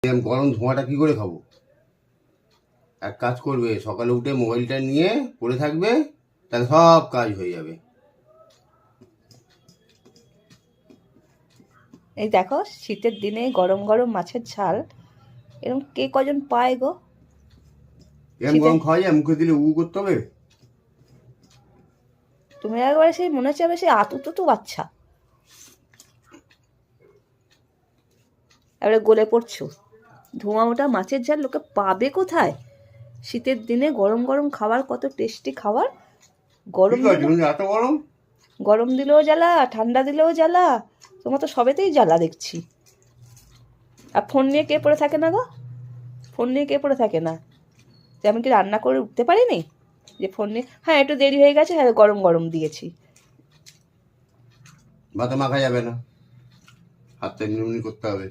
গরম ধোঁয়াটা কি করে খাবো? এক কাজ করবে, সকালে উঠে মোবাইলটা নিয়ে পড়ে থাকবে, তাহলে সব কাজ হয়ে যাবে। এই দেখো শীতের দিনে গরম গরম মাছের ঝাল এরকম কে কজন পায় গো? এরকম গরম খাওয়া যায়? মুখে দিলে উ করতে হবে? তুমি একবারে সেই মনে হচ্ছে সেই আতুতুতু বাচ্চা, এবারে গলে পড়ছো। ধোঁয়া ওঠা মাছের ঝাল লোকে পাবে কোথায়? শীতের দিনে গরম গরম খাবার, কত টেস্টি খাবার। গরম এত গরম, গরম দিলেও জ্বালা, ঠান্ডা দিলেও জ্বালা, তোমার তো সবেতেই জ্বালা দেখছি। আর ফোন নিয়ে কে পড়ে থাকে না গো? ফোন নিয়ে কে পড়ে থাকে না? যে আমি কি রান্না করে উঠতে পারিনি যে ফোন নিয়ে, হ্যাঁ একটু দেরি হয়ে গেছে, হ্যাঁ গরম গরম দিয়েছি। ভাতে মাখা যাবে না, হাতটা এমনি করতে হবে।